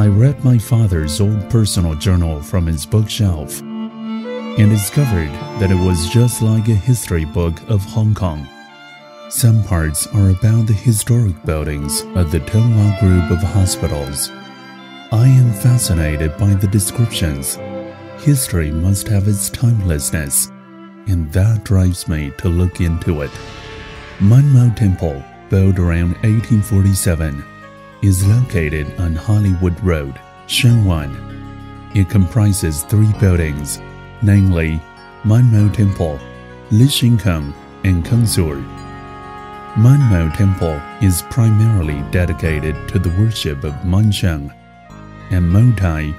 I read my father's old personal journal from his bookshelf and discovered that it was just like a history book of Hong Kong. Some parts are about the historic buildings of the Tung Wah group of hospitals. I am fascinated by the descriptions. History must have its timelessness, and that drives me to look into it. Man Mo Temple, built around 1847, is located on Hollywood Road, Shenwan. It comprises 3 buildings, namely Man Mo Temple, Li Xin Keng, and Keng Sur. Man Mo Temple is primarily dedicated to the worship of Man Sheng and Mo Tai.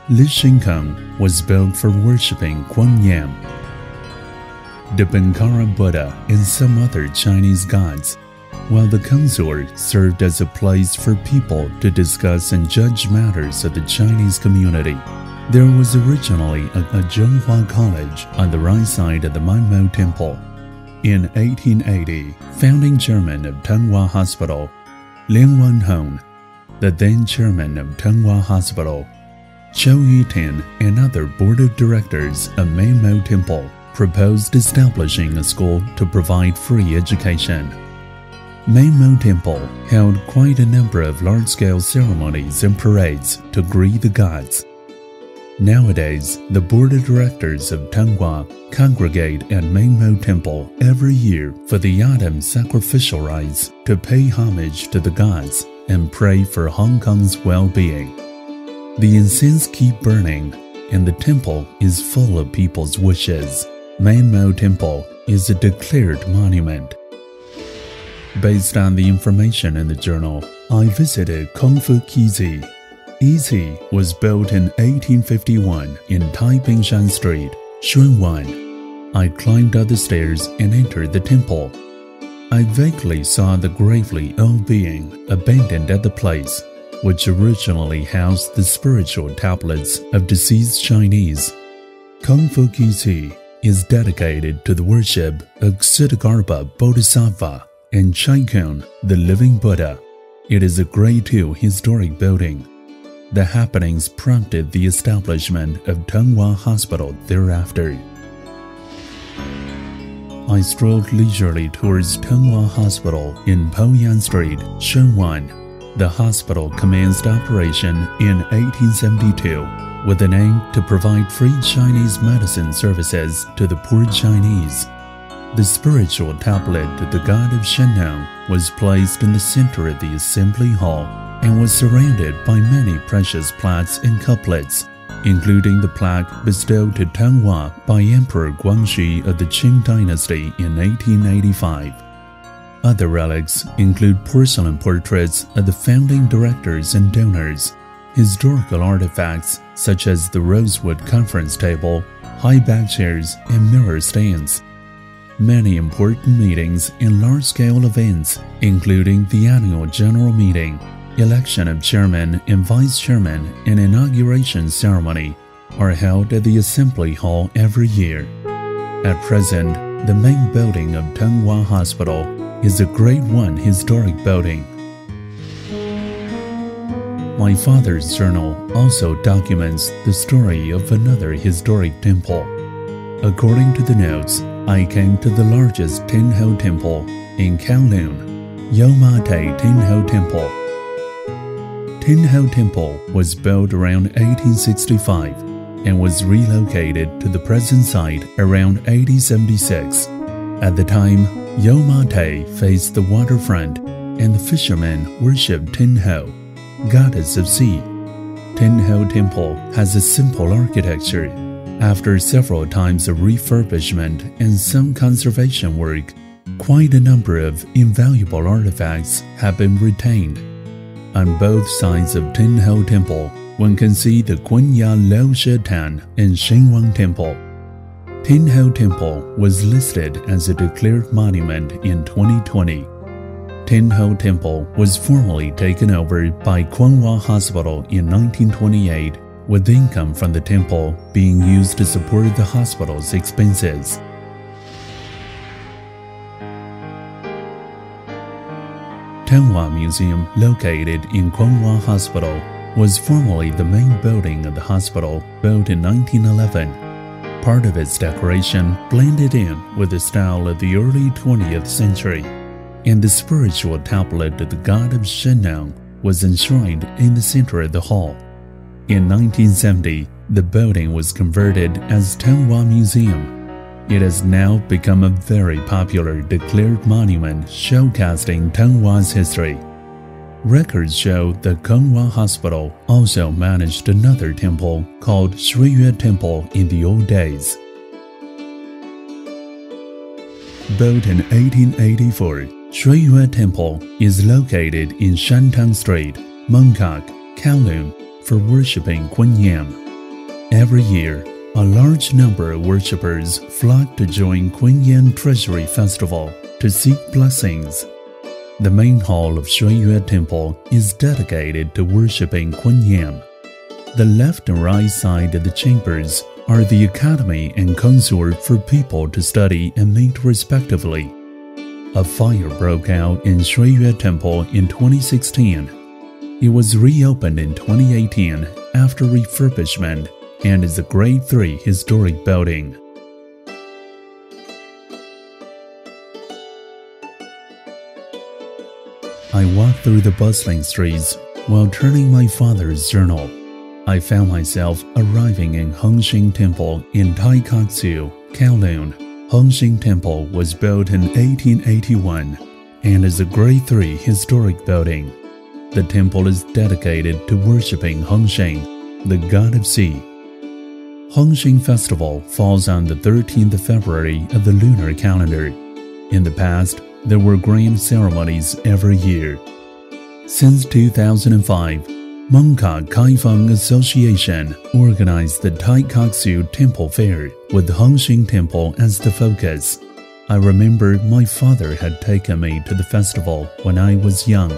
Li Xin Keng was built for worshipping Guan Yan, the Bankara Buddha, and some other Chinese gods, while the Keng Sur served as a place for people to discuss and judge matters of the Chinese community. There was originally a Zhonghua College on the right side of the Man Mo Temple. In 1880, founding chairman of Tung Wah Hospital, Liang Wenhong, the then chairman of Tung Wah Hospital, Chou Yitin, and other board of directors of Man Mo Temple proposed establishing a school to provide free education. Man Mo Temple held quite a number of large-scale ceremonies and parades to greet the gods. Nowadays, the board of directors of Tung Wah congregate at Man Mo Temple every year for the autumn sacrificial rites to pay homage to the gods and pray for Hong Kong's well-being. The incense keep burning, and the temple is full of people's wishes. Man Mo Temple is a declared monument. Based on the information in the journal, I visited Kung Fu Kizi. Yizi was built in 1851 in Taipingshan Street, Shunwan. I climbed up the stairs and entered the temple. I vaguely saw the gravely ill being abandoned at the place, which originally housed the spiritual tablets of deceased Chinese. Kung Fu Kizi is dedicated to the worship of Ksiddhagarbha Bodhisattva and Chaikun, the living Buddha. It is a Grade II historic building. The happenings prompted the establishment of Tung Wah Hospital thereafter. I strolled leisurely towards Tung Wah Hospital in Poyan Street, Shenwan. The hospital commenced operation in 1872 with an aim to provide free Chinese medicine services to the poor Chinese. The spiritual tablet to the god of Shennong was placed in the center of the assembly hall and was surrounded by many precious plaques and couplets, including the plaque bestowed to Tung Wah by Emperor Guangxi of the Qing dynasty in 1885. Other relics include porcelain portraits of the founding directors and donors, historical artifacts such as the rosewood conference table, high back chairs, and mirror stands. Many important meetings and large-scale events, including the annual general meeting, election of chairman and vice chairman, and inauguration ceremony, are held at the assembly hall every year. At present, the main building of Tung Wah Hospital is a Grade I historic building. My father's journal also documents the story of another historic temple. According to the notes, I came to the largest Tin Ho Temple in Kowloon, Yoma Te Tin Ho Temple. Tin Ho Temple was built around 1865 and was relocated to the present site around 1876. At the time, Yoma Te faced the waterfront, and the fishermen worshipped Tin Ho, goddess of sea. Tin Ho Temple has a simple architecture. After several times of refurbishment and some conservation work, quite a number of invaluable artifacts have been retained. On both sides of Tin Ho Temple, one can see the Gunya Lao She Tan and Shenwang Temple. Tin Ho Temple was listed as a declared monument in 2020. Tin Ho Temple was formally taken over by Tung Wah Hospital in 1928, with income from the temple being used to support the hospital's expenses. Tung Wah Museum, located in Tung Wah Hospital, was formerly the main building of the hospital, built in 1911. Part of its decoration blended in with the style of the early 20th century, and the spiritual tablet of the god of Shennong was enshrined in the center of the hall. In 1970, the building was converted as Tung Wah Museum. It has now become a very popular declared monument showcasing Tung Wah's history. Records show that Tung Wah Hospital also managed another temple called Shuiyue Temple in the old days. Built in 1884, Shuiyue Temple is located in Shantang Street, Mongkok, Kowloon, for worshipping Kunyam. Every year, a large number of worshippers flock to join Kunyam Treasury Festival to seek blessings. The main hall of Shuiyue Temple is dedicated to worshipping Kunyam. The left and right side of the chambers are the academy and consort for people to study and meet respectively. A fire broke out in Shuiyue Temple in 2016. It was reopened in 2018 after refurbishment and is a Grade 3 historic building. I walked through the bustling streets while turning my father's journal. I found myself arriving in Hongxing Temple in Taikoksu, Kowloon. Hongxing Temple was built in 1881 and is a Grade 3 historic building. The temple is dedicated to worshipping Hongxing, the god of sea. Hongxing Festival falls on the 13th of February of the lunar calendar. In the past, there were grand ceremonies every year. Since 2005, Mongkok Kaifeng Association organized the Taikoksu Temple Fair with Hongxing Temple as the focus. I remember my father had taken me to the festival when I was young.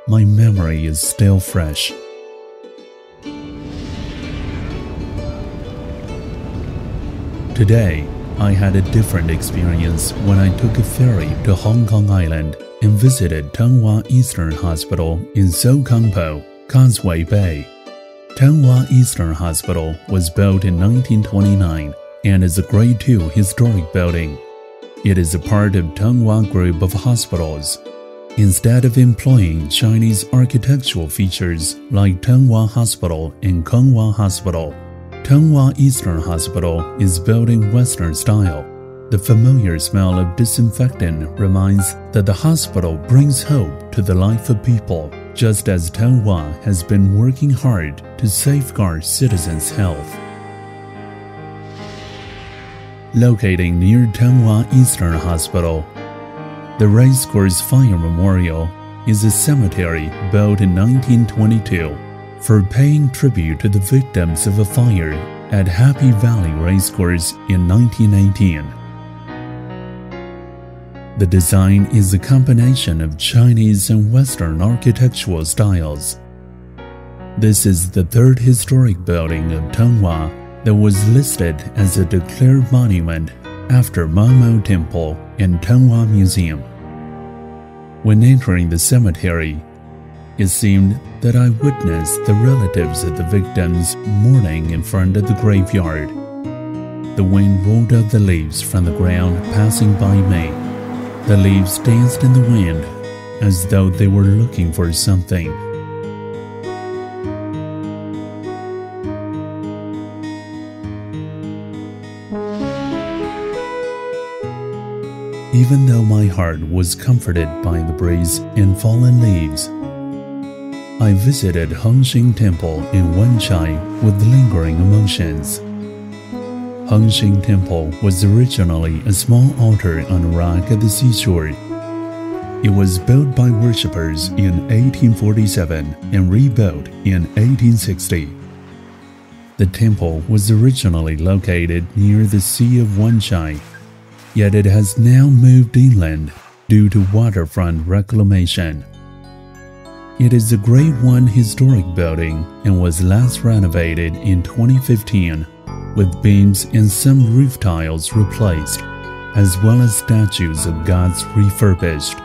My memory is still fresh. Today, I had a different experience when I took a ferry to Hong Kong Island and visited Tung Wah Eastern Hospital in Sokangpo, Causeway Bay. Tung Wah Eastern Hospital was built in 1929 and is a Grade 2 historic building. It is a part of Tung Wah Group of hospitals. Instead of employing Chinese architectural features like Tung Wah Hospital and Kung Wah Hospital, Tung Wah Eastern Hospital is built in Western style. The familiar smell of disinfectant reminds that the hospital brings hope to the life of people, just as Tung Wah has been working hard to safeguard citizens' health. Located near Tung Wah Eastern Hospital, the Racecourse Fire Memorial is a cemetery built in 1922 for paying tribute to the victims of a fire at Happy Valley Racecourse in 1918. The design is a combination of Chinese and Western architectural styles. This is the third historic building of Tung Wah that was listed as a declared monument after Mamo Temple and Tung Wah Museum. When entering the cemetery, it seemed that I witnessed the relatives of the victims mourning in front of the graveyard. The wind rolled up the leaves from the ground passing by me. The leaves danced in the wind as though they were looking for something. Even though my heart was comforted by the breeze and fallen leaves, I visited Hongxing Temple in Wenchai with lingering emotions. Hongxing Temple was originally a small altar on a rock at the seashore. It was built by worshippers in 1847 and rebuilt in 1860. The temple was originally located near the Sea of Wenchai, yet it has now moved inland due to waterfront reclamation. It is a Grade 1 historic building and was last renovated in 2015, with beams and some roof tiles replaced, as well as statues of gods refurbished.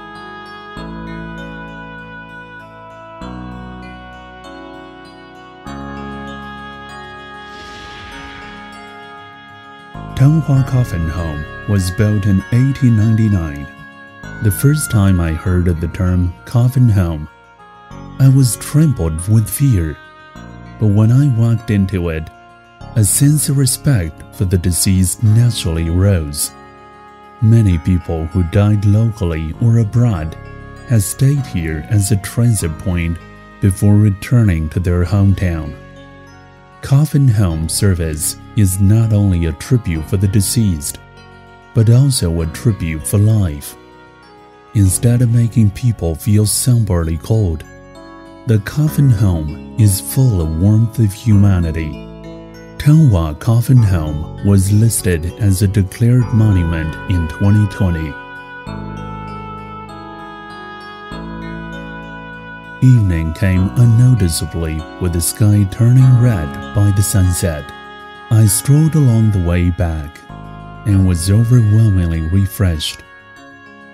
Tung Wah Coffin Home was built in 1899. The first time I heard of the term coffin home, I was trembled with fear. But when I walked into it, a sense of respect for the deceased naturally arose. Many people who died locally or abroad have stayed here as a transit point before returning to their hometown. Coffin home service is not only a tribute for the deceased, but also a tribute for life. Instead of making people feel somberly cold, the coffin home is full of warmth of humanity. Tung Wah Coffin Home was listed as a declared monument in 2020. Evening came unnoticeably with the sky turning red by the sunset. I strolled along the way back and was overwhelmingly refreshed.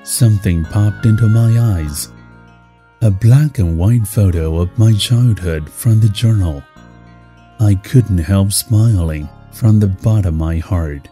Something popped into my eyes. A black and white photo of my childhood from the journal. I couldn't help smiling from the bottom of my heart.